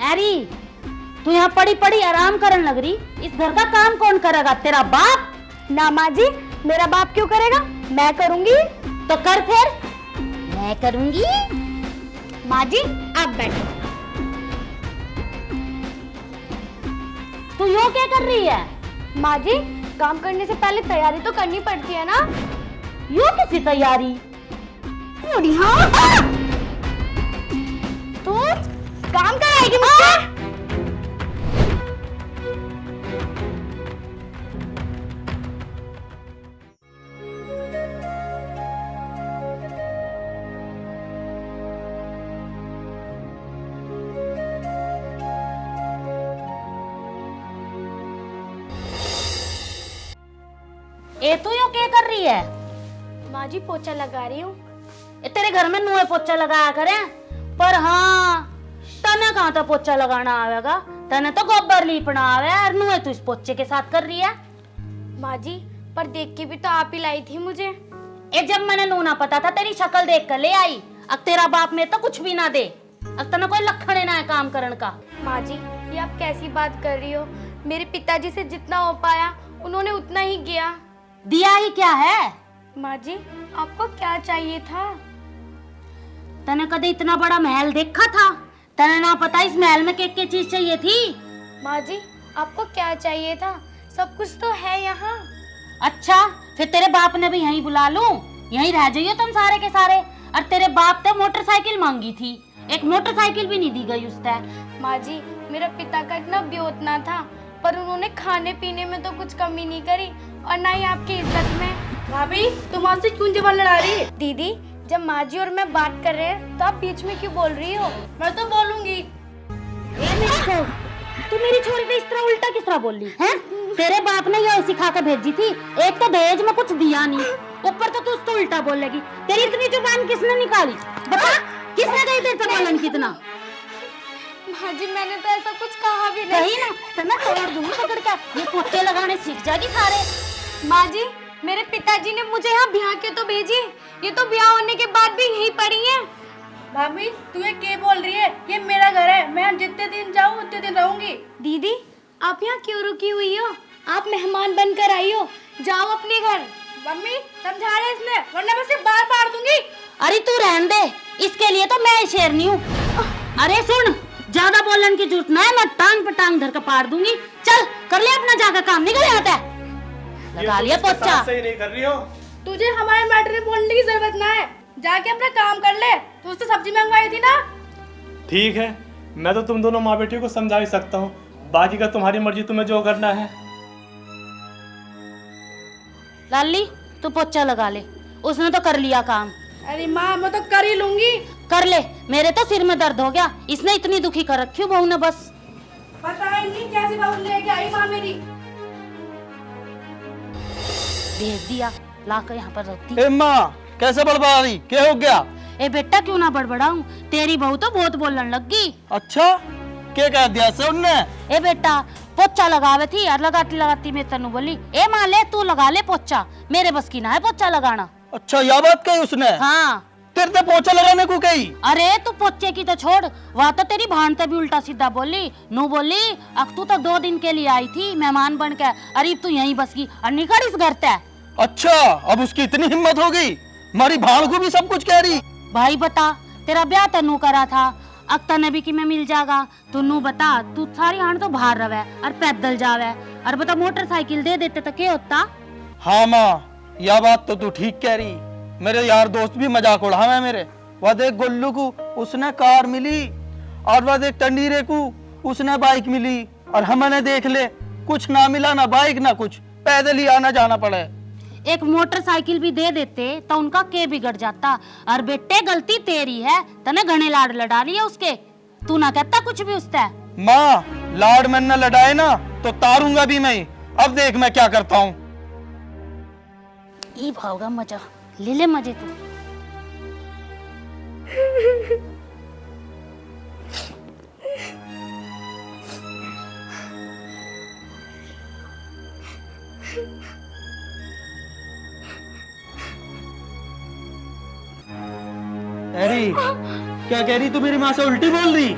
अरे तू यहाँ पड़ी पड़ी आराम करने लग रही, इस घर का काम कौन करेगा? तेरा बाप? ना माँ जी, मेरा बाप क्यों करेगा, मैं करूंगी। तो कर फिर। मैं करूंगी। माँ जी आप बैठो। तू यूं क्या कर रही है? माँ जी काम करने से पहले तैयारी तो करनी पड़ती है ना। यूं किसी तैयारी? हाँ। तू काम कराएगी मुझसे? ए तू यूं क्या कर रही है? माँ जी पोछा लगा रही हूँ। तेरे घर में नुए पोछा लगाया करे, पर हाँ तने कहाँ तो पोछा लगाना आवेगा? तने तो गोबर लीपना आवे और नुए तू इस पोछे के साथ कर रही है। माँ जी पर देख के भी तो आप ही लाई थी मुझे। ए जब मैंने नूना पता था तेरी शक्ल देख कर ले आई। अब तेरा बाप में तो कुछ भी ना दे, अब तना कोई लखन ना है काम करने का। माँ जी ये आप कैसी बात कर रही हो, मेरे पिताजी से जितना हो पाया उन्होंने उतना ही किया। दिया ही क्या है? माँ जी आपको क्या चाहिए था? तने कदे इतना बड़ा महल देखा था? तने ना पता इस महल में क्या चीज चाहिए थी? माँ जी आपको क्या चाहिए था, सब कुछ तो है यहाँ। अच्छा फिर तेरे बाप ने भी यहीं बुला लूं, यहीं रह जाइयो तुम सारे के सारे। और तेरे बाप ने मोटरसाइकिल मांगी थी, एक मोटरसाइकिल भी नहीं दी गई उससे। माँ जी मेरा पिता का इतना ब्योतना था, पर उन्होंने खाने पीने में तो कुछ कमी नहीं करी और ना ही आपकी इज्जत में। भाभी तुम वहाँ से क्यों जवान लड़ा रही? दीदी जब माँ जी और मैं बात कर रहे हैं तो आप बीच में क्यों बोल रही हो? मैं तो बोलूंगी। तू मेरी छोरी पे इस तरह उल्टा किस तरह बोल रही है? तेरे बाप ने यही सिखा कर भेजी थी, एक तो दहेज में कुछ दिया नहीं, ऊपर तो तू उसको उल्टा बोल लेगी। तेरी इतनी जुबान किसने निकाली? बता किसने कही तेरे से बोलन कितना? माँ जी मैंने तो ऐसा कुछ कहा भी नहीं। कही ना तो मैं तोड़ दूंगी पकड़ के, ये पोछे लगाने सीख जाएगी सारे। माँ जी मेरे पिताजी ने मुझे यहाँ ब्याह के तो भेजी, ये तो ब्याह होने के बाद भी यहीं पड़ी है। भाभी तू ये क्या बोल रही है? ये मेरा घर है, मैं जितने दिन जाऊँ उतने दिन रहूंगी। दीदी आप यहाँ क्यों रुकी हुई हो? आप मेहमान बनकर आई हो, जाओ अपने घर। मम्मी समझा रहे इसने, वरना मैं सिर्फ बाल फाड़ दूंगी। अरे तू रहने दे, इसके लिए तो मैं शेरनी हूँ। अरे सुन, ज्यादा बोलन की जरूरत ना है, मैं टांग पे टांग धर के पाड़ दूंगी। चल कर ले अपना जाकर काम, निकल आता है। लगा लिया पोछा। सही नहीं कर रही हो। तुझे हमारे मैटर में बोलने की जरूरत ना है, जाके अपना काम कर ले। तू उससे सब्जी मंगवाई थी ना। ठीक है, मैं तो तुम दोनों माँ बेटी को समझा ही सकता हूँ, बाकी का तुम्हारी मर्जी, तुम्हें जो करना है। लाली तू पोछा लगा ले, उसने तो कर लिया काम। अरे माँ मैं तो कर ही लूंगी। कर ले, मेरे तो सिर में दर्द हो गया, इसने इतनी दुखी कर रखी बहू ने बस। पता ही नहीं कैसी बहू लेके आई माँ मेरी। भेज दिया ला कर यहाँ पर रखती। ए माँ कैसे बड़बड़ा रही, क्या हो गया? ए बेटा क्यों ना बड़बड़ाऊं, तेरी बहू तो बहुत बोलने लग गई। अच्छा क्या कह दिया से उनने? ए बेटा पोछा लगावे थी और लगाती लगाती मैं तेनू बोली, ए माँ ले तू लगा ले पोछा, मेरे बस की ना है पोछा लगाना। अच्छा यह बात कही उसने? हाँ तेरे से पोछा लगाने को कही? अरे तू पोछे की तो छोड़, वहाँ तो तेरी भानते भी उल्टा सीधा बोली। नू बोली अब तू तो 2 दिन के लिए आई थी मेहमान बन के, अरे तू यहीं बस गई और निकल इस घर से। अच्छा अब उसकी इतनी हिम्मत हो गई, हमारी भाण को भी सब कुछ कह रही। भाई बता तेरा ब्याह तन्नू करा था, अक्ता ने भी कि मैं मिल जागा, तू नू बता तू सारी हाण तो बाहर रवे और पैदल जावे, और बता मोटरसाइकिल दे देते तो क्या होता? हाँ माँ यह बात तो तू ठीक कह रही, मेरे यार दोस्त भी मजाक उड़ावे मेरे। वह देख गोल्लू को उसने कार मिली, और वह देख टंडीरे को उसने बाइक मिली, और हमने देख ले कुछ ना मिला, ना बाइक ना कुछ, पैदल ही आना जाना पड़े। एक मोटरसाइकिल भी दे देते तो उनका के बिगड़ जाता। और बेटे गलती तेरी है, तने घने लाड लड़ा लिया उसके, तू ना कहता कुछ भी उससे। माँ लाड में न लड़ाए ना तो तारूंगा भी मैं, अब देख मैं क्या करता हूँ। ये भावगा मजा, ले ले मजे तू। अरे क्या कह रही तू, मेरी माँ से उल्टी बोल रही?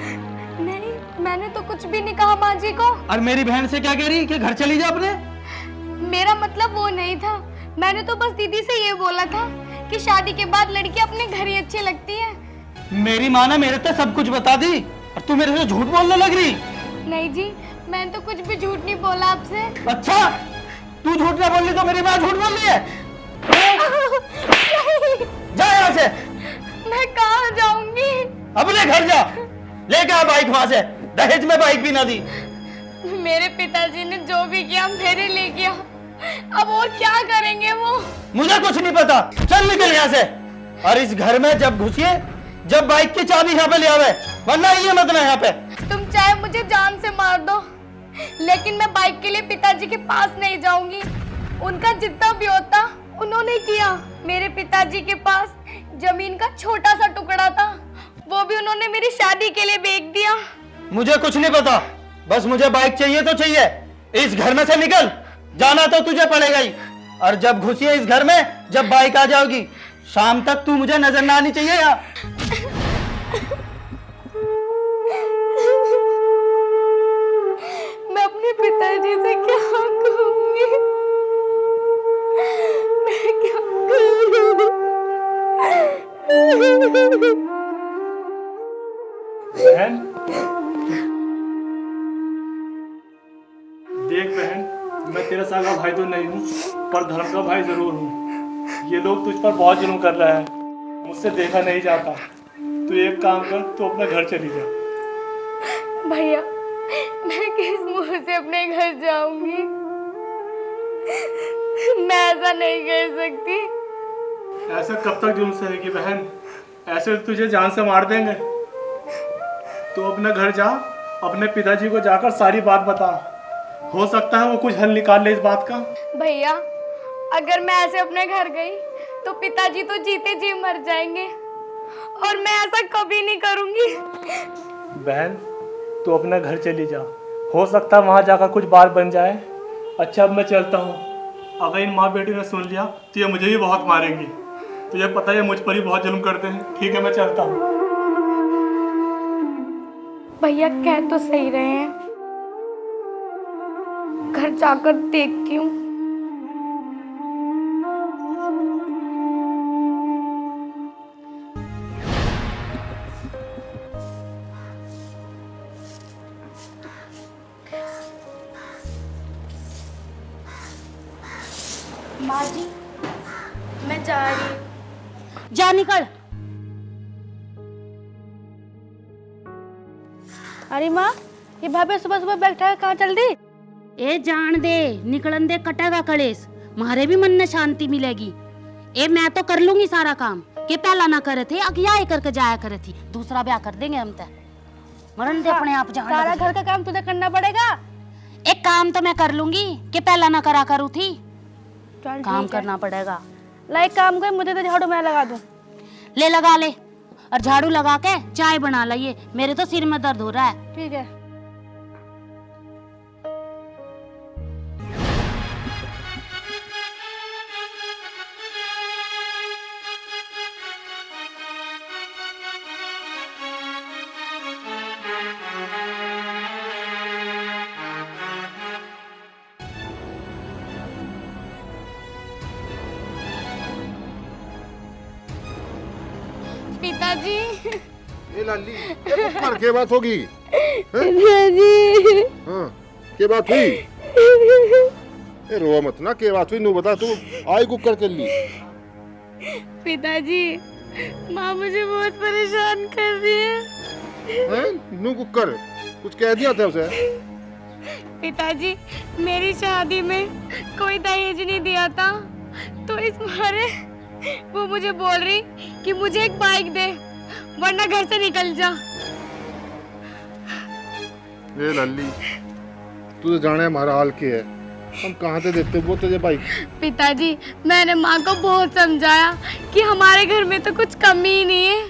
नहीं मैंने तो कुछ भी नहीं कहा माँ जी को। और मेरी बहन से क्या कह रही कि घर चली जा अपने? मेरा मतलब वो नहीं था, मैंने तो बस दीदी से ये बोला था कि शादी के बाद लड़की अपने घर ही अच्छी लगती है। मेरी माँ ने मेरे से सब कुछ बता दी और तू मेरे से झूठ बोलने लग रही। नहीं जी, मैंने तो कुछ भी झूठ नहीं बोला आपसे। अच्छा, तू झूठ ना बोल रही तो मेरी माँ झूठ बोल रही है। जा यहाँ से। मैं कहाँ जाऊंगी? अपने घर जा, लेके आ बाइक वहां से। दहेज में बाइक भी ना दी। मेरे पिताजी ने जो भी किया मेरे लिए किया, अब और क्या करेंगे वो? मुझे कुछ नहीं पता, चल निकल यहाँ से। और इस घर में जब घुसिए, जब बाइक की चाबी यहाँ पे ले आवे, वरना ये मत ना यहाँ पे। तुम चाहे मुझे जान से मार दो, लेकिन मैं बाइक के लिए पिताजी के पास नहीं जाऊंगी। उनका जितना भी होता उन्होंने किया। मेरे पिताजी के पास जमीन का छोटा सा टुकड़ा था, वो भी उन्होंने मेरी शादी के लिए बेच दिया। मुझे कुछ नहीं पता, बस मुझे बाइक चाहिए तो चाहिए। इस घर में से निकल, जाना तो तुझे पड़ेगा ही। और जब घुसिए इस घर में, जब बाइक आ जाओगी, शाम तक तू मुझे नजर ना आनी चाहिए यहाँ। मैं अपने पिताजी से क्या कहूंगी? मैं क्या करूं? बहन, देख बहन, मैं तेरा सागा भाई तो नहीं हूँ, पर धर्म का भाई जरूर हूँ। ये लोग तुझ पर बहुत जुल्म कर रहे हैं, मुझसे देखा नहीं जाता। तू एक काम कर, तू अपना घर चली जा। भैया, मैं किस मुंह से अपने घर जाऊंगी? मैं ऐसा नहीं कर सकती। ऐसा कब तक जुल्म सहेगी बहन? ऐसे तो तुझे जान से मार देंगे। तू अपने घर जा, अपने पिताजी को जाकर सारी बात बता। हो सकता है वो कुछ हल निकाल ले इस बात का। भैया, अगर मैं ऐसे अपने घर गई तो पिताजी तो जीते जी मर जाएंगे, और मैं ऐसा कभी नहीं करूंगी। बहन, तू अपने घर चली जा, हो सकता है वहाँ जाकर कुछ बात बन जाए। अच्छा, अब मैं चलता हूँ। अगर इन माँ बेटी ने सुन लिया तो ये मुझे भी बहुत मारेंगी। तुझे पता है मुझ पर ही बहुत जुल्म करते हैं। ठीक है, मैं चलता हूँ। भैया कह तो सही रहे हैं, घर जाकर देखती हूँ। माँ जी, मैं जा रही हूँ। जा निकल। अरे माँ, ये भाभी सुबह सुबह बैठा है, कहाँ चल दी? ए जान दे, निकलन दे, कटेगा कलेश। मारे भी मन में शांति मिलेगी। ए मैं तो कर लूंगी सारा काम, के पहला ना करे थे, अगिया करके जाया करे थी। दूसरा ब्याह कर देंगे हम तो। मरण दे अपने आप जान। सारा घर का काम तुझे करना पड़ेगा। एक काम तो मैं कर लूंगी, के पहला ना करा करूँ थी। चल काम ठीक है। करना पड़ेगा। लाइक काम कर, मुझे तो झाड़ू मैं लगा दूं। ले लगा ले, और झाड़ू लगा के चाय बना लाइए। मेरे तो सिर में दर्द हो रहा है। ठीक है। पिताजी, ए लाली, ये पुकार के बात होगी? पिताजी, हाँ, के बात हुई? ए रो मत ना, के बात हुई? नू बता, तू आई कुकर कर ली? पिताजी, माँ मुझे बहुत परेशान कर रही है। हैं? नू कुकर कुछ कह दिया था उसे? पिताजी, मेरी शादी में कोई दहेज नहीं दिया था, तो इस मारे वो मुझे बोल रही कि मुझे एक बाइक दे, वरना घर से निकल जा। ए लाली, तू तो जाने हमारा हाल क्या है, हम कहाँ से देते वो तुझे बाइक? पिताजी, मैंने माँ को बहुत समझाया कि हमारे घर में तो कुछ कमी ही नहीं है,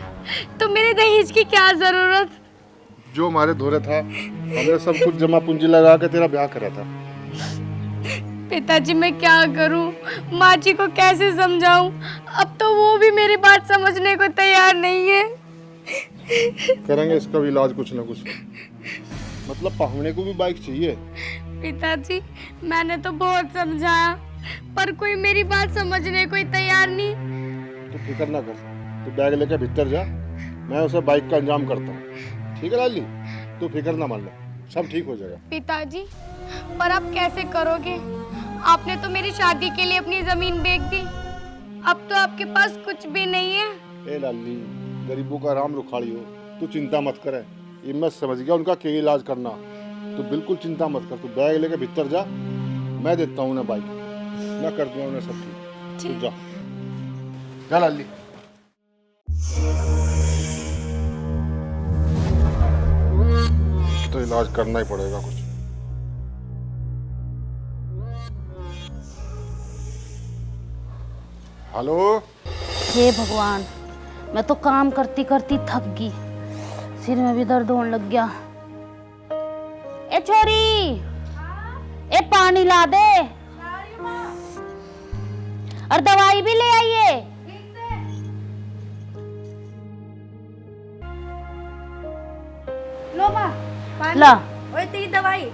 तो मेरे दहेज की क्या जरूरत। जो हमारे धोरे था, हमने सब कुछ जमा पूंजी लगा के तेरा ब्याह करा था। पिताजी, मैं क्या करूं? माँ जी को कैसे समझाऊं? अब तो वो भी मेरी बात समझने को तैयार नहीं है। करेंगे इसका भी इलाज कुछ ना कुछ। मतलब पहुने को भी बाइक चाहिए? पिताजी मैंने तो बहुत समझाया पर कोई मेरी बात समझने को ही तैयार नहीं। तो फिक्र ना कर, तू बैग लेकर भीतर जा, मैं उसे बाइक का इंतजाम करता हूँ। ठीक है लाली, तू फिक्र ना मान ले, सब ठीक हो जाएगा। पिताजी पर आप कैसे करोगे? आपने तो मेरी शादी के लिए अपनी जमीन बेच दी, अब तो आपके पास कुछ भी नहीं है। ए लाली, गरीबों का राम रुखाड़ी हो, तू चिंता मत करे, ये मैं समझ गया उनका क्या इलाज करना। तू बिल्कुल चिंता मत कर, तू बैग लेके भीतर जा, मैं देता हूँ ना बाइक, मैं कर दूंगा उन्हें सब ठीक। तू जा जा लाली। तो इलाज करना ही पड़ेगा कुछ। हेलो। हे भगवान, मैं तो काम करती करती थक गई, सिर में भी दर्द होने लग गया। ए छोरी, ए पानी ला दे और दवाई भी ले आइए। लो माँ, पानी। ला। ओए तेरी दवाई।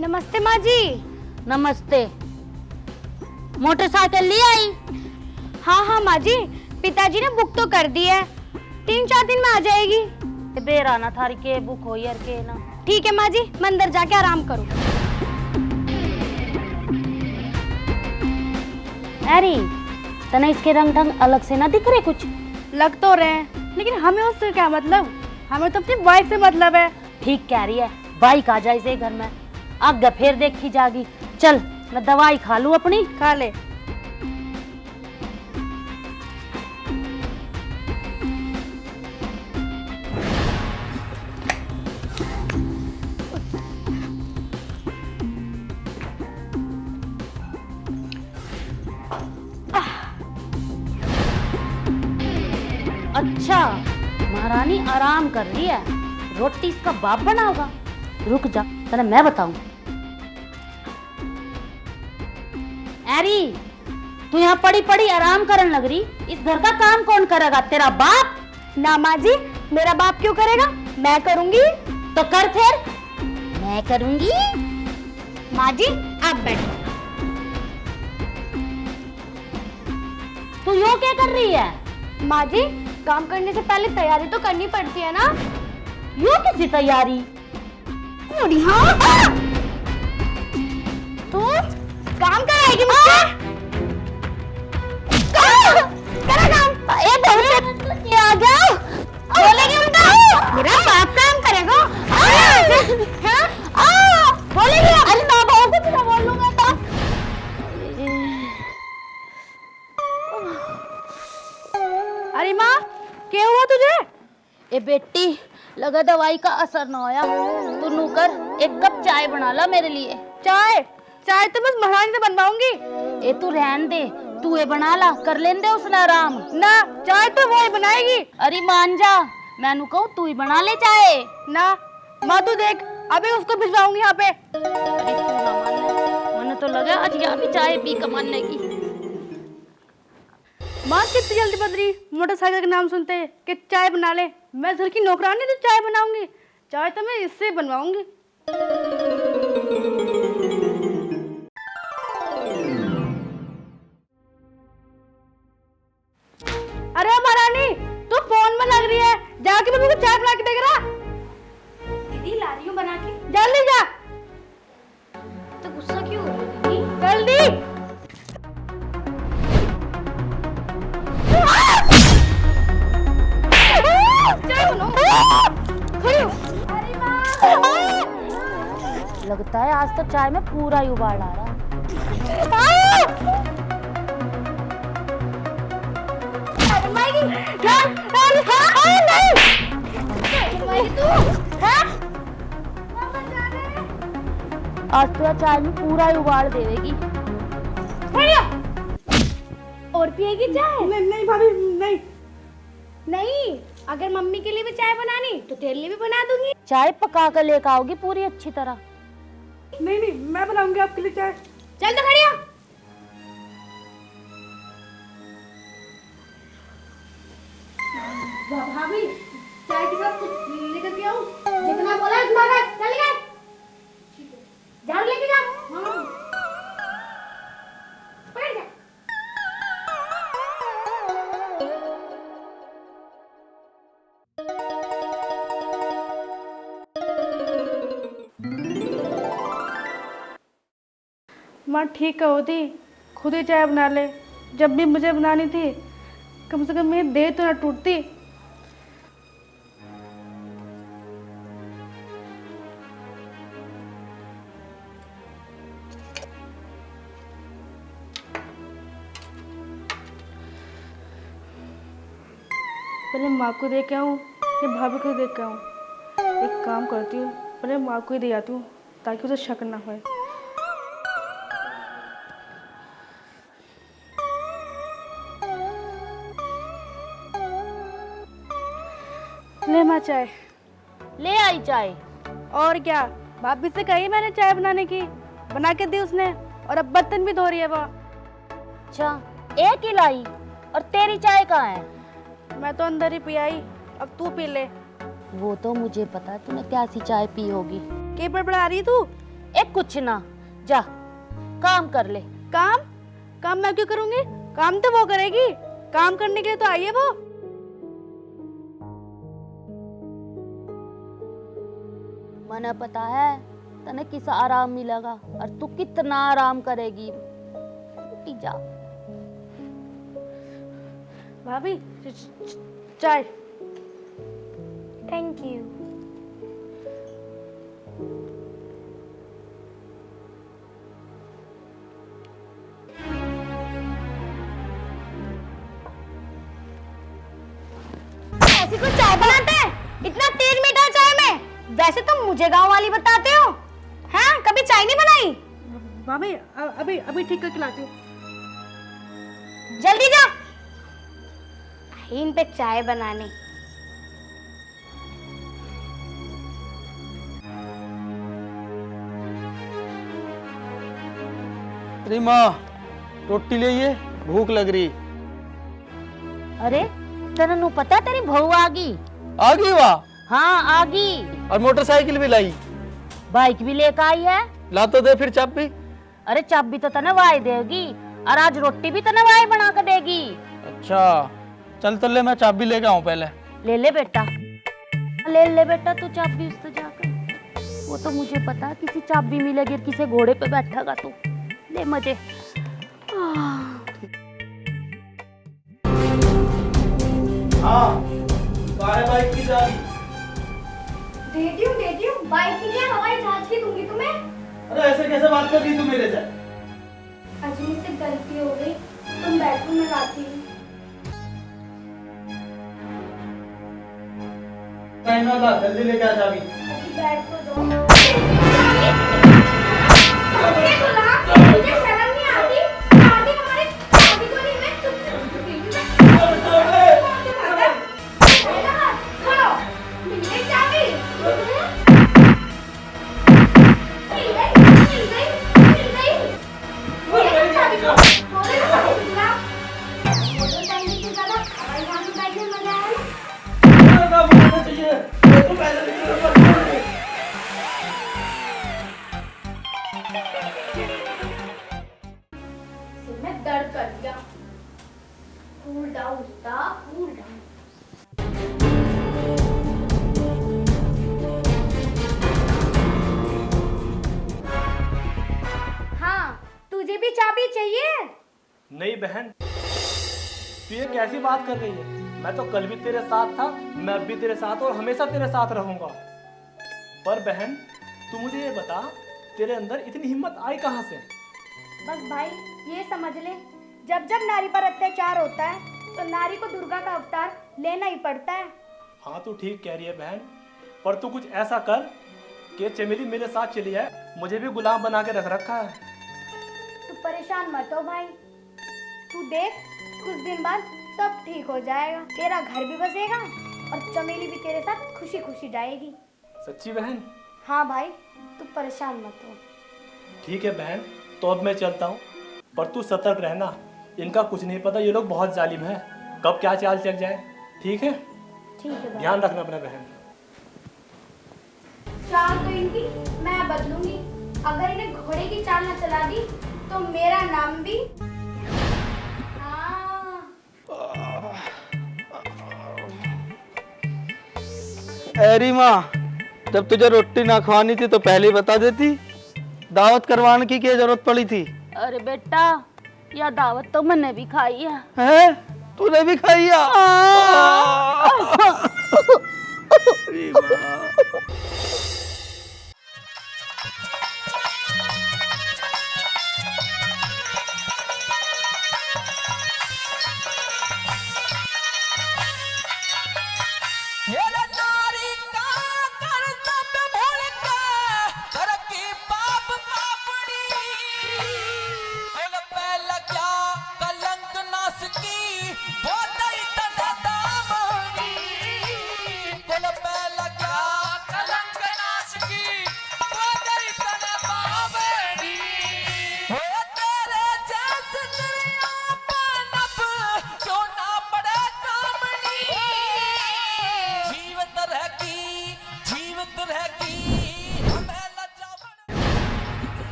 नमस्ते माँ जी। नमस्ते। मोटरसाइकिल ले आई? हाँ हाँ माँ जी, पिताजी ने बुक तो कर दी है, 3-4 दिन में आ जाएगी। बेरा ना थारी के बुक हो यार के ना। ठीक है माँ जी, मैं अंदर जाके आराम करूँ। अरे तना इसके रंग ढंग अलग से ना दिख रहे कुछ? लग तो रहे हैं, लेकिन हमें उससे क्या मतलब? हमें तो अपनी बाइक से मतलब है। ठीक कह रही है, बाइक आ जाए इसे घर में, आगे फिर देखी जागी। चल मैं दवाई खा लूं अपनी। खा ले। अच्छा महारानी आराम कर रही है, रोटी इसका बाप बना होगा। रुक जा तेरा मैं बताऊं। अरे तू यहाँ पड़ी पड़ी आराम करने लग रही, इस घर का काम कौन करेगा? तेरा बाप? ना माँ जी, मेरा बाप क्यों करेगा, मैं करूँगी। तो कर फिर। मैं करूंगी। माँ जी आप बैठो। तू यो क्या कर रही है? माँ जी काम करने से पहले तैयारी तो करनी पड़ती है ना। यो किसी तैयारी? हाँ तू काम कराएगी मुझसे? करा काम। ए बहुत आ गया, बोलेगी उनका मेरा बाप काम करेगा। बोलेगी अरे माँ बाप को ना बोल लूंगा तो। अरे माँ, क्या हुआ तुझे? ए बेटी लगा दवाई का असर ना होया, तू नू कर एक कप चाय बना ला मेरे लिए। चाय? चाय तो बस महारानी से बनवाऊंगी। ए तू रहन दे, तू ये बना ला, कर लेन दे उसने आराम। ना, चाय तो वो ही बनाएगी। अरे मान जा, मैनू कहूँ तू ही बना ले चाय। ना माँ तू देख, अभी उसको भिजवाऊंगी यहाँ पे। अरे तू ना मान ले, मैंने तो लगा आज यहाँ भी चाय पी के मानने की। माँ कितनी जल्दी बदली, मोटरसाइकिल का नाम सुनते हैं कि चाय बना ले। मैं घर की नौकरानी तो चाय बनाऊंगी, चाय तो मैं इससे बनवाऊंगी। अरे महारानी, तू फोन में लग रही है, जाके मम्मी को चाय बना के देगा। दीदी ला रही हूँ बना के। जल्दी जा। तो गुस्सा क्यों हो रही है दीदी? जल्दी। लगता है आज तो चाय में पूरा ही उबाल आ रहा है। आज तो चाय में पूरा ही उबाल देगी। और पिएगी चाय? नहीं भाभी, नहीं। नहीं, अगर मम्मी के लिए भी चाय बनानी तो तेरे लिए भी बना दूंगी। चाय पका कर लेकर आओगी पूरी अच्छी तरह। नहीं, मैं बनाऊंगी आपके लिए चाय। चल तो खड़ी हो। भाभी चाय के साथ कुछ लेकर के आऊं? जितना बोला उतना कर, चल गए। झाड़ू लेके जा। हाँ। पकड़ जा। माँ ठीक होती खुद ही चाय बना ले, जब भी मुझे बनानी थी कम से कम मेरी देह तो ना टूटती। पहले माँ को दे के आऊँ या भाभी को दे के आऊँ? एक काम करती हूँ, पहले माँ को ही दे आती हूँ ताकि उसे शक ना होए। ले माँ चाय। ले आई चाय। और क्या, भाभी से कही मैंने चाय बनाने की, बना के दी उसने, और अब बर्तन भी धो रही है वो। अच्छा, एक ही लाई और तेरी चाय कहाँ है? मैं तो अंदर ही पी आई, अब तू पी ले। वो तो मुझे पता है तूने कैसी चाय पी होगी। के बड़बड़ा रही तू? एक कुछ ना, जा काम कर ले। काम? काम मैं क्यों करूंगी? काम तो वो करेगी, काम करने के लिए तो आई है वो। मने पता है तने किस आराम मिलेगा और तू कितना आराम करेगी। उठी जा। भाभी चाय। Thank you. ऐसी कुछ चाय बनाते हैं? इतना तेज मीठा चाय में? वैसे तुम मुझे गांव वाली बताते हो, हाँ? कभी चाय नहीं बनाई? भाभी अभी अभी ठीक करके लाती हूँ। जल्दी जा। इन पे चाय बनाने। अरे माँ रोटी ले, ये भूख लग रही। अरे तेरे नु पता है तेरी बहू आ गई? आ गई वाह। हाँ आ गई। और मोटरसाइकिल भी लाई। बाइक भी लेकर आई है। ला तो दे फिर चाबी। अरे चाबी तो तने वाई देगी और आज रोटी भी तने वाई बना कर देगी। अच्छा चल तो ले, मैं चाबी लेके आऊँ पहले। ले ले बेटा, ले बेटा तू चाबी उससे जाकर। वो तो मुझे पता है किसी चाबी मिलेगी, किसी घोड़े पे बैठेगा तू। ले मजे। हाँ बाइक की चाबी। देती हूँ। बाइक की क्या, हवाई जहाज की दूंगी तुम्हें। अरे ऐसे कैसे बात कर रही तू मेरे से? आज मुझसे गलती हो गई, तुम बैठो मैं लाती हूँ। टाइम ना था, जल्दी लेके आ चाबी। अभी बैठ तो जाओ। मुझे शर्म नहीं आती? आती हमारे शादी को नहीं, मैं छोड़ो, मिल गई चाबी। मिल गई। ये चाबी को बोले ना चाबी मिला। मोटरसाइकिल से ज्यादा हवाई जहाज में बैठने में मजा आया ना। सिर में दर्द कर दिया। कूल डाउन था, कूल डाउन। हाँ, तुझे भी चाबी चाहिए? नहीं बहन, तू ये कैसी बात कर रही है? मैं तो कल भी तेरे साथ था, मैं अब भी तेरे साथ और हमेशा तेरे साथ रहूंगा। पर बहन तू मुझे ये बता, तेरे अंदर इतनी हिम्मत आई कहाँ से? बस भाई ये समझ ले, जब जब नारी पर अत्याचार होता है तो नारी को दुर्गा का अवतार लेना ही पड़ता है। हाँ तू ठीक कह रही है बहन, पर तू कुछ ऐसा कर कि चमेली मेरे साथ चली जाए, मुझे भी गुलाम बना के रख रखा है। तू परेशान मत हो भाई, तू देख कुछ दिन बाद सब ठीक हो जाएगा, तेरा घर भी बसेगा और चमेली भी तेरे साथ खुशी खुशी जाएगी। सच्ची बहन? हाँ भाई तू परेशान मत हो। ठीक है बहन, तो अब मैं चलता हूँ, पर तू सतर्क रहना, इनका कुछ नहीं पता, ये लोग बहुत जालिम है, कब क्या चाल चल जाए। ठीक है? ठीक है बाबा। ध्यान रखना अपना बहन। चाल तो इनकी मैं बदलूंगी। अगर इन्हें घोड़े की चाल न चला दी तो मेरा नाम भी हाँ। अरे माँ, जब तुझे रोटी ना खवानी थी तो पहले ही बता देती। दावत करवाने की क्या जरूरत पड़ी थी? अरे बेटा, यह दावत तो मैंने भी खाई है। हैं? तूने भी खाई है? अरे माँ।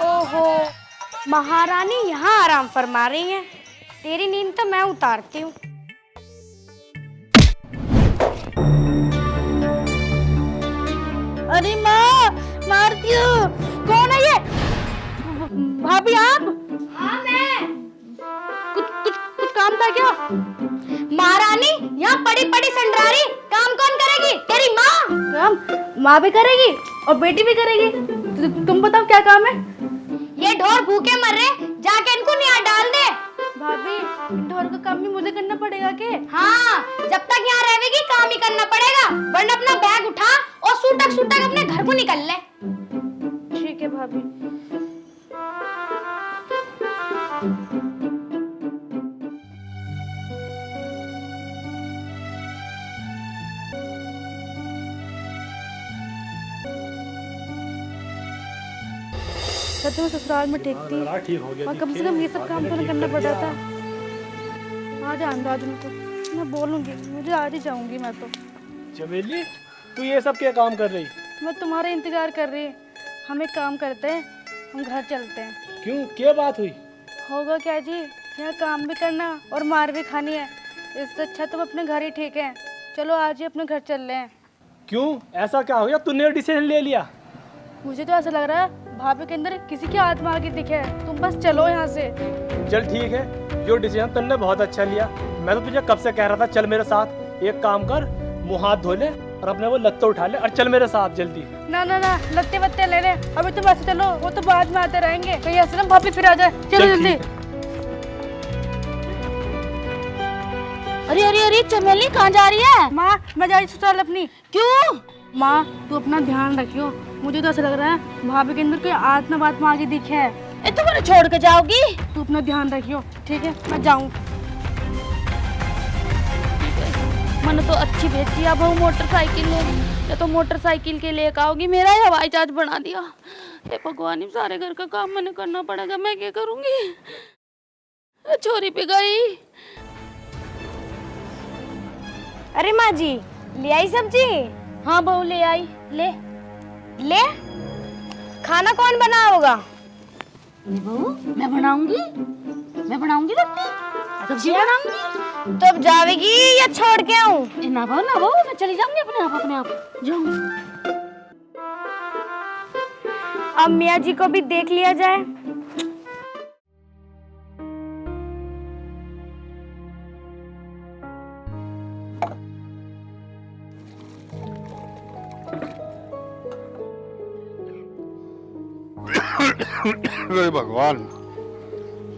ओहो, महारानी यहाँ आराम फरमा रही हैं। तेरी नींद तो मैं उतारती हूँ। अरे माँ, मारती हूँ। कौन है ये? भाभी आप? हाँ मैं। कुछ काम था क्या? महारानी यहाँ पड़ी पड़ी संडरारी, काम कौन करेगी? तेरी माँ। काम माँ भी करेगी और बेटी भी करेगी। तुम बताओ क्या काम है? ये ढोर भूखे मर रहे, जाके इनको निहार डाल दे। भाभी, ढोर का काम भी मुझे करना पड़ेगा के? हाँ, जब तक यहाँ रहेगी काम ही करना पड़ेगा, वरना अपना बैग उठा और सूटक सूटक अपने घर को निकल ले। ठीक है भाभी। सच में ससुराल में ठीक थी ठीक हो गया। और कम से कम ये सब काम तो नहीं करना पड़ रहा था। आज आंदा तुमको मैं बोलूंगी, मुझे आज ही जाऊंगी मैं तो। चमेली, तू ये सब क्या काम कर रही? मैं तुम्हारा इंतजार कर रही। हम एक काम करते हैं, हम घर चलते हैं। क्यों, क्या बात हुई? होगा क्या जी, यहाँ काम भी करना और मार भी खानी है। इससे अच्छा तुम अपने घर ही ठीक है। चलो आज ही अपने घर चल रहे हैं। क्यों, ऐसा क्या हो गया? तूने डिसीजन ले लिया? मुझे तो ऐसा लग रहा है भाभी के अंदर किसी की आत्मा की दिखे है। तुम बस चलो यहाँ से। चल ठीक है, जो डिसीजन तुमने बहुत अच्छा लिया। मैं तो तुझे कब से कह रहा था चल मेरे साथ। एक काम कर, मुंह हाथ धो ले और अपने वो लत्ते उठा ले और चल मेरे साथ जल्दी। ना ना ना, लत्ते वत्ते ले ले, अभी तुम ऐसे चलो, वो तो बाद में आते रहेंगे। कहीं ऐसे ना भाभी फिर आ जाए। चलो चल जल्दी। ठीक अरे अरे अरे, चमेली कहाँ जा रही है? माँ, मैं जा रही ससुराल अपनी। क्यों? माँ, तू अपना ध्यान रखियो। मुझे तो ऐसा लग रहा है भाभी के अंदर कोई आत्मा वात्मा आगे दिखे है। ए, तुम मुझे छोड़ के जाओगी? तू अपना ध्यान रखियो, ठीक है? मैं जाऊँ। मैंने तो अच्छी भेजी अब मोटरसाइकिल ले, या तो मोटरसाइकिल के लेकर आओगी, मेरा ही हवाई जहाज बना दिया। हे भगवान, ही सारे घर का काम मैंने करना पड़ेगा, मैं क्या करूंगी? छोरी पे गई। अरे माँ जी, ले आई सब्जी? हाँ बहू ले आई। ले ले। खाना कौन बनाओगा? बहू, मैं बनाऊंगी रोटी, सब्जी बनाऊंगी। तो अब जावेगी या छोड़ के आऊं? ना बहू, मैं चली जाऊंगी अपने आप जाऊंगी। अब मियाँ जी को भी देख लिया जाए। अरे भगवान,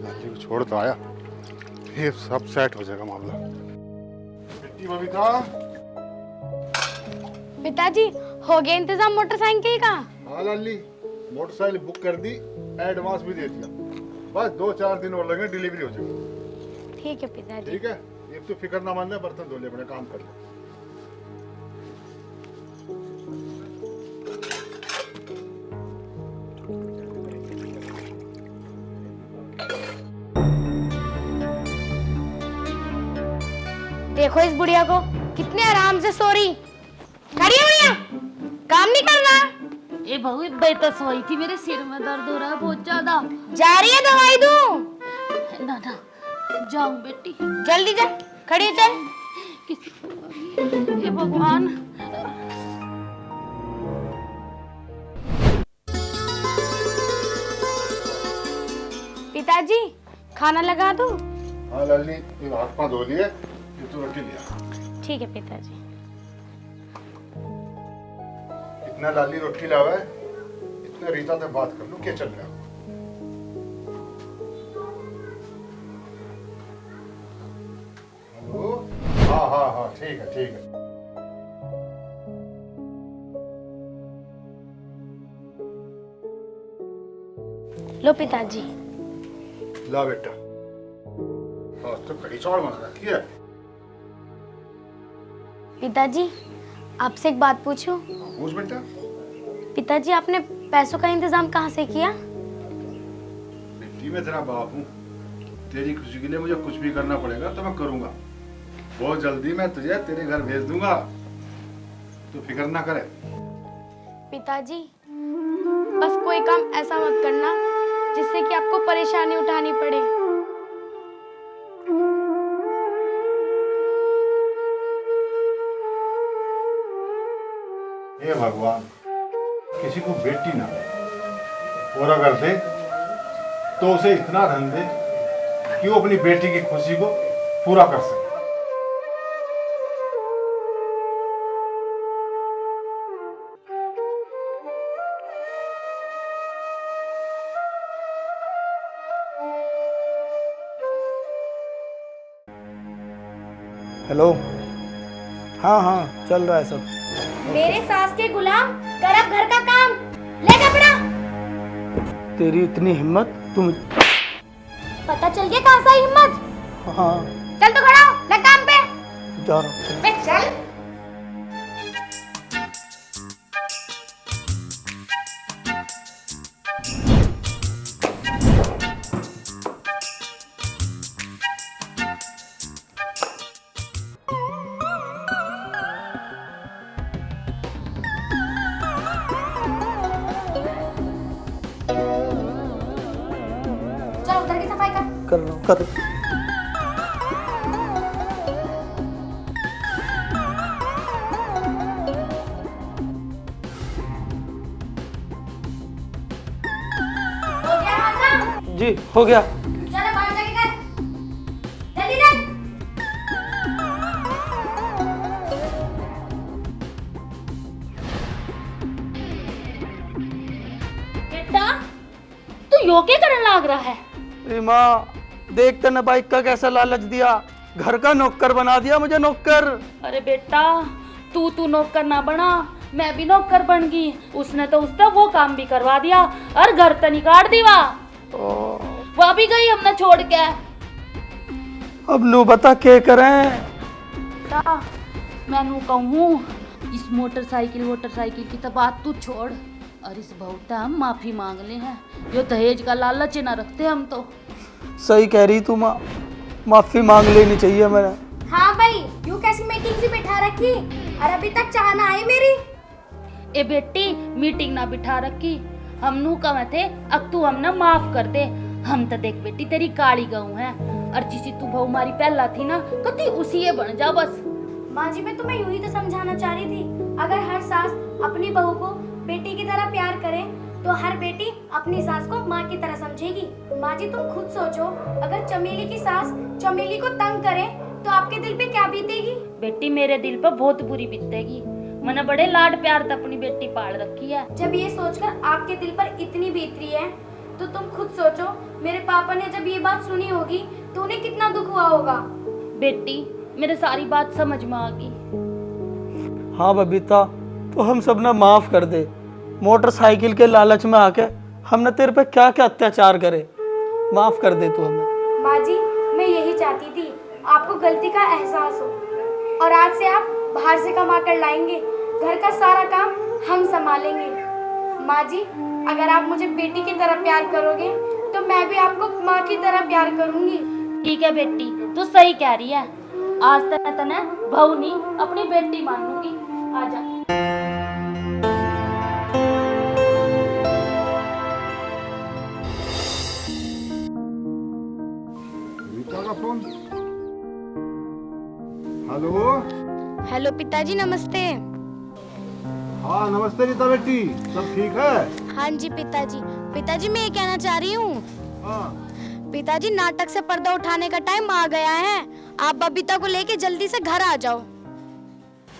लाली को छोड़ तो आया, फिर सब सेट हो जाएगा मामला। बेटी बबीता। पिताजी, हो गया इंतजाम मोटरसाइकिल का? हाँ लाली, मोटरसाइकिल बुक कर दी, एडवांस भी दे दिया। बस 2-4 दिन और लगे, डिलीवरी हो जाएगी। ठीक है पिताजी। ठीक है, ये तो फिक्र ना मानना, बर्तन धो ले, अपने काम कर ले। देखो इस बुढ़िया को, कितने आराम से सो रही। खड़ी है बुढ़िया, काम नहीं करना। ए बहू बेटा सोई थी, मेरे सिर में दर्द हो रहा है बहुत ज्यादा। जा रही है, दवाई दूं? ना ना जाऊं बेटी। जल्दी जा, खड़ी चल। ए भगवान। पिताजी खाना लगा दूं? हाँ लाली, ये हाथ पाँव धो लिए, ये तो रोटी लिया। ठीक है पिताजी। इतना लाली रोटी लावा है, इतना रीता से बात कर लूं, क्या चल रहा है? हेलो? हाँ हाँ हाँ, ठीक है ठीक है। लो पिताजी। ला बेटा, आज तो कड़ी चावल बना रखी है। पिताजी आपसे एक बात पूछूं? पूछ बेटा। पिताजी आपने पैसों का इंतजाम कहाँ से किया? बेटी मैं तेरा बाप हूँ, तेरी खुशी के लिए मुझे कुछ भी करना पड़ेगा तो मैं करूँगा। बहुत जल्दी मैं तुझे तेरे घर भेज दूंगा, तू फिक्र ना करे। पिताजी बस कोई काम ऐसा मत करना जिससे कि आपको परेशानी उठानी पड़े। हे भगवान, किसी को बेटी ना दे, और अगर दे तो उसे इतना धन दे कि वो अपनी बेटी की खुशी को पूरा कर सके। हेलो। हाँ हाँ चल रहा है सब। मेरे सास के गुलाम, कर अब घर का काम, ले कपड़ा। तेरी इतनी हिम्मत, तुम। पता चल गया कहाँ से हिम्मत। हाँ चल तो खड़ा हो, लग काम पे। जा रहा हूँ। बे चल। चल उधर की सफाई कर। कर रहा हूँ कर। हो गया खाना? जी हो गया। चलो बाहर जाके कर, जल्दी चल। बेटा तू यो क्या करने लग रहा है? अरे माँ, देख तने बाइक का कैसा लालच दिया, घर का नौकर बना दिया मुझे, नौकर। अरे बेटा तू नौकर ना बना, मैं भी नौकर बन गई। उसने तो उसका वो काम भी करवा दिया और घर तो निकाल दी वह भी गई हमने छोड़ के। अब नू बता क्या करें। बेटा मैं नू कहूँ, इस मोटरसाइकिल की तो बात तू छोड़, और इस बहुता हम माफी मांग ले हैं। जो दहेज का लालच ना रखते हम तो। सही कह रही तू माँ, माफी मांग लेनी चाहिए मैंने। हाँ भाई, यूँ कैसी मीटिंग सी बिठा रखी और अभी तक चाह ना आई मेरी। ए बेटी मीटिंग ना बिठा रखी, हम नू कहे थे अब तू हमने माफ कर दे। हम तो देख बेटी तेरी काली गऊ है, और जिसी तू बहु मारी पहला थी ना कति उसी ये बन जा बस। माँ जी मैं तुम्हें यूं ही तो समझाना चाह रही थी, अगर हर सास अपनी बहू को बेटी की तरह प्यार करे तो हर बेटी अपनी सास को माँ की तरह समझेगी। माँ जी तुम खुद सोचो, अगर चमेली की सास चमेली को तंग करे तो आपके दिल पे क्या बीतेगी? बेटी मेरे दिल पर बहुत बुरी बीतेगी, मैंने बड़े लाड प्यार से अपनी बेटी पाल रखी है। जब ये सोचकर आपके दिल पर इतनी बीत रही है तो तुम खुद सोचो, मेरे पापा ने जब ये बात सुनी होगी तो उन्हें कितना दुख हुआ होगा। बेटी मेरे सारी बात समझ में आ गई। हाँ बबीता, तो हम सब ना माफ कर दे। मोटरसाइकिल के लालच में आके हमने तेरे पे क्या क्या अत्याचार करे, माफ कर दे तू हमें। माँ जी मैं यही चाहती थी आपको गलती का एहसास हो, और आज से आप बाहर से कमा कर लाएंगे, घर का सारा काम हम संभालेंगे। माँ जी अगर आप मुझे बेटी की तरह प्यार करोगे तो मैं भी आपको माँ की तरह प्यार करूंगी। ठीक है बेटी तू सही कह रही है, आज तक तने बहू नहीं अपनी बेटी मानूंगी। आजा। रीता का फोन। हेलो। हेलो पिताजी, नमस्ते। हाँ नमस्ते रीता बेटी, सब ठीक है? हाँ जी पिताजी। पिताजी मैं ये कहना चाह रही हूँ, हाँ। पिताजी नाटक से पर्दा उठाने का टाइम आ गया है, आप बबीता को लेके जल्दी से घर आ जाओ।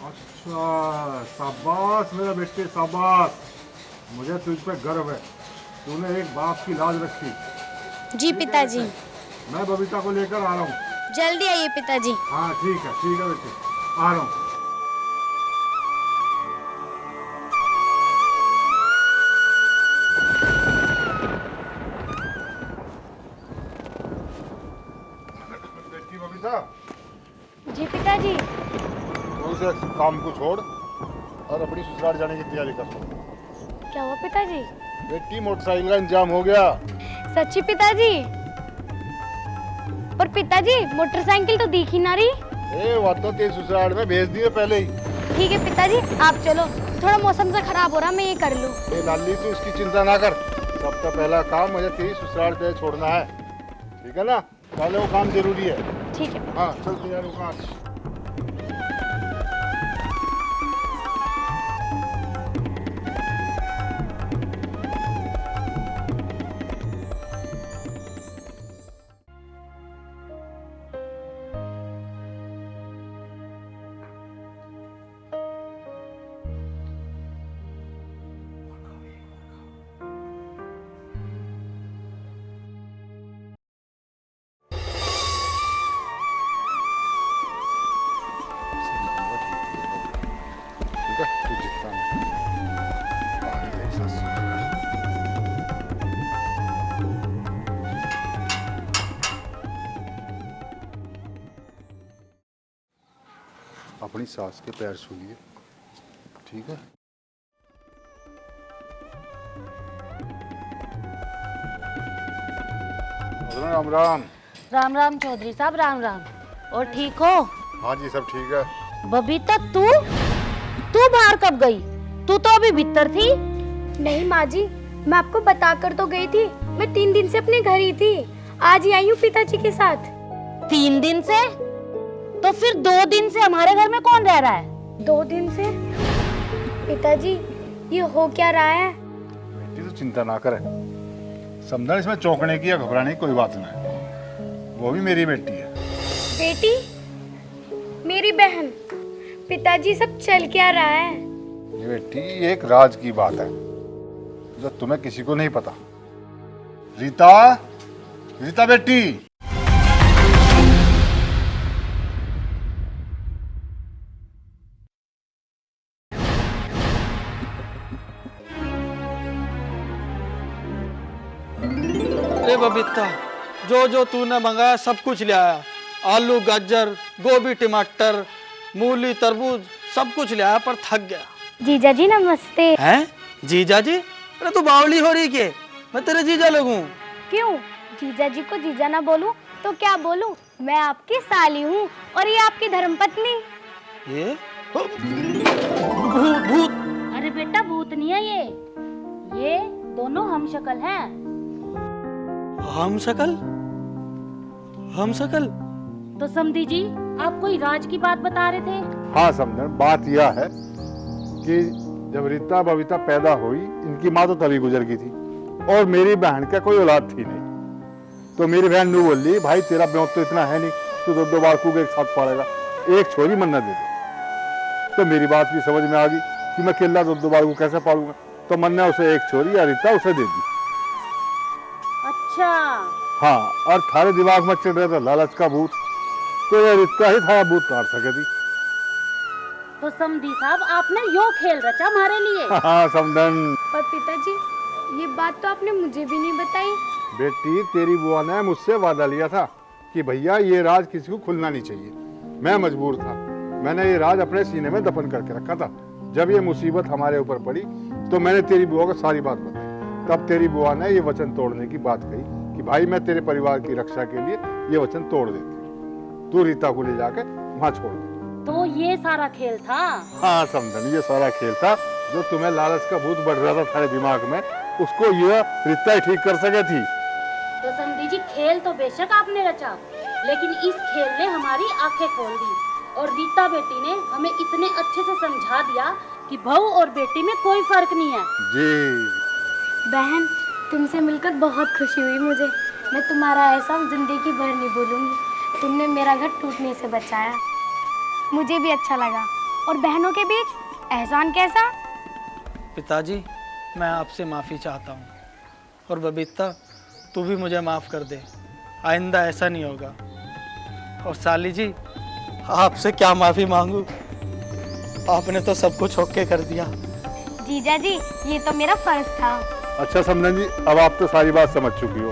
अच्छा, शाबाश मेरा बेटे, शाबाश। मुझे तुझ पे गर्व है, तूने एक बाप की लाज रखी। जी पिताजी। मैं बबीता को लेकर आ रहा हूँ। जल्दी आइए पिताजी। हाँ ठीक है बेटे, आ रहा हूँ। बेटी बबीता, जी पिताजी। तो उसे काम को छोड़ और अपनी ससुराल जाने की तैयारी कर। क्या हुआ पिताजी? बेटी मोटरसाइकिल का इंतजाम हो गया। सच्ची पिताजी? पर पिताजी मोटरसाइकिल तो दिखी ना रही। वो तो तेरी ससुराल में भेज दिए पहले ही। ठीक है पिताजी, आप चलो, थोड़ा मौसम से खराब हो रहा, मैं ये कर लूँ। लाली तू इसकी चिंता ना कर, सबका पहला काम मुझे तेरी ससुराल पे छोड़ना है, ठीक है ना? पहले वो काम जरूरी है। ठीक है। हाँ चल तैयार हो कहाँ। ठीक है, तू जितना आगे देख ससुराल। अपनी सास के पैर छूलिए, ठीक है? राम राम। राम राम चौधरी साहब, राम राम। और ठीक हो? हाँ जी सब ठीक है। बबीता तू बाहर कब गई? तू तो अभी भीतर थी। नहीं माँ जी, मैं आपको बता कर तो गई थी, मैं 3 दिन से अपने घर ही थी, आज ही आई हूँ पिताजी के साथ। 3 दिन से? तो फिर 2 दिन से हमारे घर में कौन रह रहा है? 2 दिन से? पिताजी ये हो क्या रहा है? बेटी तो चिंता ना करे, समझना इसमें चौंकने की या घबराने की कोई बात ना है, वो भी मेरी बेटी है। बेटी? मेरी बहन? पिताजी सब चल क्या रहा है? ये बेटी एक राज की बात है जो तुम्हें किसी को नहीं पता। रीता, रीता बेटी। अरे बबीता, जो जो तूने मंगाया सब कुछ ले आया। आलू, गाजर, गोभी, टमाटर, मूली, तरबूज, सब कुछ ले आया, पर थक गया। जीजा जी नमस्ते। हैं? जीजा जी? अरे तू बावली हो रही के? मैं तेरे जीजा लगूं? क्यों? जीजा जी को जीजा ना बोलूं तो क्या बोलूं? मैं आपकी साली हूँ और ये आपकी धर्मपत्नी। ये भूत भूत। अरे बेटा भूत नहीं है ये दोनों हम शक्ल हैं। हम शकल? हम शकल? तो समधी जी, आप कोई राज की बात बता रहे थे? हाँ समझन, बात यह है कि जब रीता बबीता पैदा हुई, इनकी माँ तो तभी गुजर गई थी और मेरी बहन का कोई औलाद थी नहीं। तो मेरी बहन नू बोली, भाई तेरा ब्योत तो इतना है नहीं, तू 2 बालकों को एक साथ पालेगा, एक छोरी मन्नत दे दे। तो मेरी बात भी समझ में आ गई कि मैं अकेला 2 बालकों को कैसे पालूंगा, तो मैंने उसे एक छोरी या रीता उसे दे दी। अच्छा। हाँ, और थारे दिमाग में चढ़ रहा था लालच का भूत, तो ये रीता ही थारा भूत काट सके थी। तो समधी साहब आपने यो खेल रचा हमारे लिए। हाँ समझन। पर पिताजी ये बात तो आपने मुझे भी नहीं बताई। बेटी तेरी बुआ ने मुझसे वादा लिया था कि भैया ये राज किसी को खुलना नहीं चाहिए। मैं मजबूर था, मैंने ये राज अपने सीने में दफन करके रखा था। जब ये मुसीबत हमारे ऊपर पड़ी तो मैंने तेरी बुआ को सारी बात बताई। तब तेरी बुआ ने ये वचन तोड़ने की बात कही कि भाई मैं तेरे परिवार की रक्षा के लिए ये वचन तोड़ देती हूँ, तू रीता को ले जाके वहाँ छोड़ दो। तो ये सारा खेल था। हाँ समझन, ये सारा खेल था। जो तुम्हें लालच का भूत बढ़ रहा था तुम्हारे दिमाग में, उसको ये रिश्ता ही ठीक कर सके थी। तो समझी जी, खेल तो बेशक आपने रचा, लेकिन इस खेल ने हमारी आंखें खोल दी और रीता बेटी ने हमें इतने अच्छे से समझा दिया कि बहू और बेटी में कोई फर्क नहीं है। जी बहन, तुमसे मिलकर बहुत खुशी हुई मुझे। मैं तुम्हारा एहसान जिंदगी भर नहीं भूलूंगी। तुमने मेरा घर टूटने से बचाया, मुझे भी अच्छा लगा। और बहनों के बीच एहसान कैसा? पिताजी, मैं आपसे माफ़ी चाहता हूँ, और बबीता तू भी मुझे माफ़ कर दे, आइंदा ऐसा नहीं होगा। और साली जी, आपसे क्या माफ़ी मांगू, आपने तो सब कुछ ओके कर दिया। जीजा जी, ये तो मेरा फर्ज था। अच्छा समझन जी, अब आप तो सारी बात समझ चुकी हो,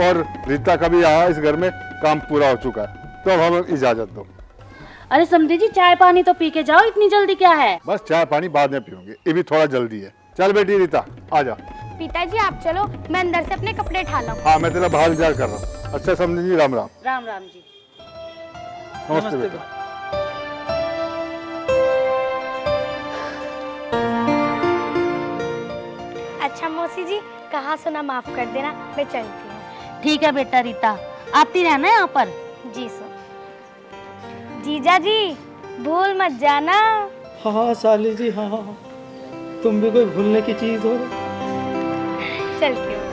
और रीता का भी यहाँ इस घर में काम पूरा हो चुका है, तो अब हम इजाजत दो। अरे समझी जी, चाय पानी तो पी के जाओ, इतनी जल्दी क्या है? बस चाय पानी बाद में पियोगे, ये भी थोड़ा जल्दी है। चल बेटी रीता, आ जा। पिताजी आप चलो, मैं अंदर से अपने कपड़े उठा लाऊं। हाँ, मैं तेरा बाहर इंतजार कर रहा हूँ। अच्छा समझन जी, राम राम। राम राम जी। नमस्ते बेटा। अच्छा मौसी जी, कहा सुना माफ कर देना, मैं चलती हूँ। ठीक है बेटा रीता, आती रहना यहाँ पर। जी सर। जीजा जी, भूल मत जाना। हाँ साली जी, हाँ, तुम भी कोई भूलने की चीज़ हो। चलती हूँ।